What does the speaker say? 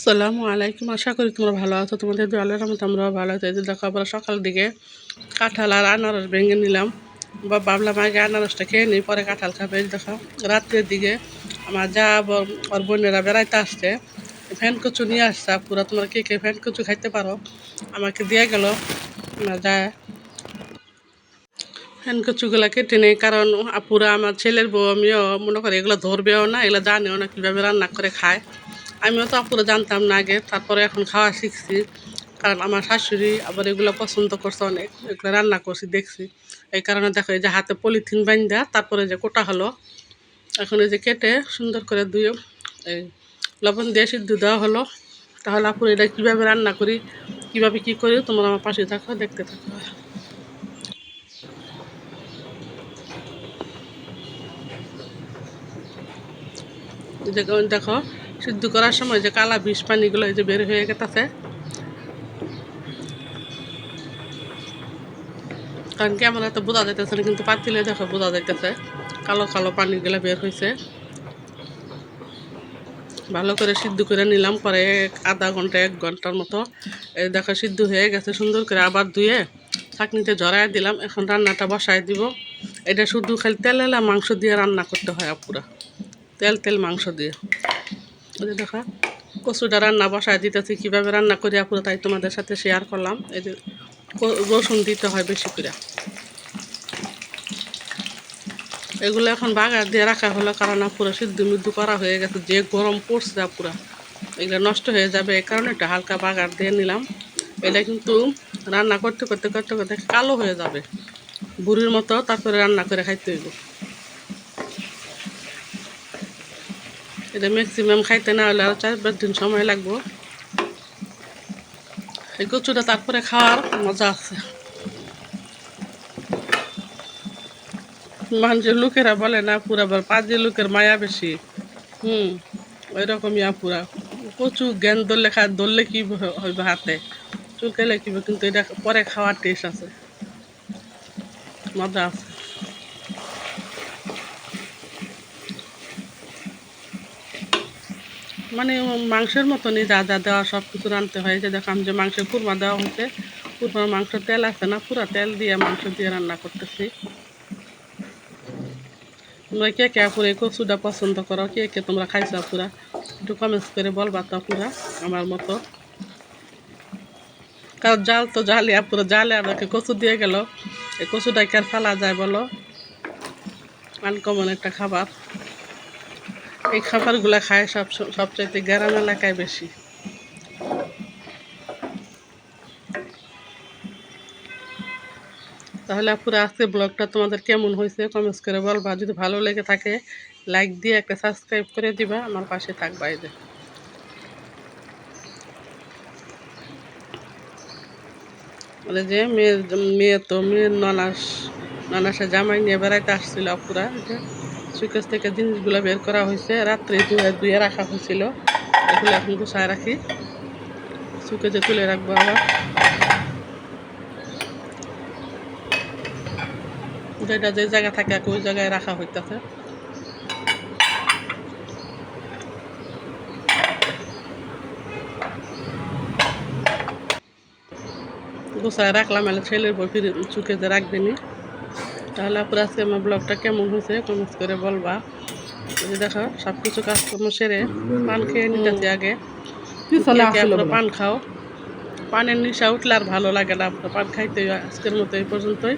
আসসালামু আলাইকুম। আশা করি তোমরা ভালো আছো। তোমাদের দোয়ালের মতো আমরাও ভালো আছি। এই যে দেখো আবার সকাল দিকে কাঁঠাল আর আনারস ভেঙে নিলাম, বা ভাবলাম আগে আনারসটা খেয়ে নিই, পরে কাঁঠাল খাবে। এই দেখো রাত্রের দিকে আমার যা ওর বোনেরা বেড়াইতে আসছে, ফ্যান কচু নিয়ে আসছে। পুরা তোমরা কে কে ফ্যান কচু খাইতে পারো আমাকে দিয়ে গেল না যায়। ফ্যান কচুগুলা কেটে নেই, কারণ আপুরা আমার ছেলের বউ আমিও মনে করি এগুলো ধরবেও না, এগুলো জানেও না কীভাবে রান্না করে খায়। আমিও তো আপুরা জানতাম না আগে, তারপরে এখন খাওয়া শিখছি, কারণ আমার শাশুড়ি আবার এগুলো পছন্দ করছে অনেক, এগুলো রান্না করছি দেখছি। এই কারণে দেখো এই যে হাতে পলিথিন বান্ধা তারপরে যে কোটা হলো, এখন এই যে কেটে সুন্দর করে ধুয়ে এই লবণ দিয়ে সিদ্ধ দেওয়া হলো। তাহলে আপুরা এটা কীভাবে রান্না করি, কীভাবে কী করি, তোমরা আমার পাশে থাকো, দেখতে থাকো। দেখো সিদ্ধ করার সময় যে কালা বিষ পানিগুলো এই যে বের হয়ে গেছে, কারণ কেমন এত বোঝা যাইতেছে না, কিন্তু পাতিলে দেখো বোঝা যাইতেছে কালো কালো পানিগুলো বের হয়েছে। ভালো করে সিদ্ধ করে নিলাম, পরে আধা ঘন্টা 1 ঘন্টার মতো এই দেখো সিদ্ধ হয়ে গেছে। সুন্দর করে আবার ধুয়ে ছাঁকনিতে ঝরাই দিলাম। এখন রান্নাটা বসাই দিব। এটা শুধু খালি তেলেলা মাংস দিয়ে রান্না করতে হয় পুরা, তেল মাংস দিয়ে। ওই যে দেখো কচুটা রান্না বসায় দিতেছি, কীভাবে রান্না করি আপুরা তাই তোমাদের সাথে শেয়ার করলাম। এই যে রসুন দিতে হয় বেশি করে। এগুলো এখন বাগার দিয়ে রাখা হলো, কারণ পুরো সিদ্ধ মিদ্ধ করা হয়ে গেছে, যে গরম পড়ছে পুরা এগুলো নষ্ট হয়ে যাবে, এই কারণে একটু হালকা বাগার দিয়ে নিলাম। এটা কিন্তু রান্না করতে করতে করতে করতে কালো হয়ে যাবে বুড়ির মতো, তারপরে রান্না করে খাইতে হইব। এটা ম্যাক্সিমাম খাইতে না হলে আরও 4-5 দিন সময় লাগবো। এই কচুটা তারপরে খাওয়ার মজা আছে। মানুষের লোকেরা বলে না পুরা আবার পাঁচে লোকের মায়া বেশি। ওই রকমই আপুরা কচু জ্ঞান ধরলে ধরলে কি হইবে, হাতে চুলকাইলে কি, কিন্তু এটা পরে খাওয়ার টেস্ট আছে, মজা আছে। মানে মাংসের মতনই যা যা দেওয়া সব কিছু রানতে হয়। যে দেখো আমি যে মাংসের কুরমা দেওয়া হয়েছে, কুরমার মাংস তেল আছে না, পুরা তেল দিয়ে মাংস দিয়ে রান্না করতেছি। তোমরা কে কে আপুরা এই কচুটা পছন্দ করো, কে কে তোমরা খাইছো আপুরা, একটু কমেন্টস করে বলবা তো আপুরা আমার মতো। কারণ জাল তো জালি আপুরা, জালে আমাকে কচু দিয়ে গেল, এই কচুটাকে আর ফেলা যায় বলো? আনকমন একটা খাবার। এই খাবারগুলো খায় সবচাইতে গ্রাম এলাকায় বেশি। তাহলে আপুরা আজকে ব্লগটা তোমাদের কেমন হয়েছে কমেন্টস করে বলবা। যদি ভালো লেগে থাকে লাইক দিয়ে একটা সাবস্ক্রাইব করে দিবা, আমার পাশে থাকবা। এই যে মেয়ের ননাসে জামাই নিয়ে বেড়াইতে আসছিল আপুরা। সুকেশ থেকে জিনিসগুলো বের করা হয়েছে, রাত্রে ধুয়ে রাখা হয়েছিল, এগুলো এখন গুছায় রাখি, সুকেজে তুলে রাখবো আবার। যেটা যে জায়গা থাকে ওই জায়গায় রাখা হইতেছে। গুছায় রাখলাম, এলে ছেলের বই ফিরে সুকেজে রাখবেনি। তাহলে আপনার আজকে আমার ব্লগটা কেমন হয়েছে কমেন্টস করে বলবা। দেখো সব কিছু কাজকর্ম সেরে পান খেয়ে নিতেছি আগে। আপনারা পান খাও, পানের নিশা উঠলে আর ভালো লাগে না, আপনার পান খাইতে। আজকের মতো এই পর্যন্তই।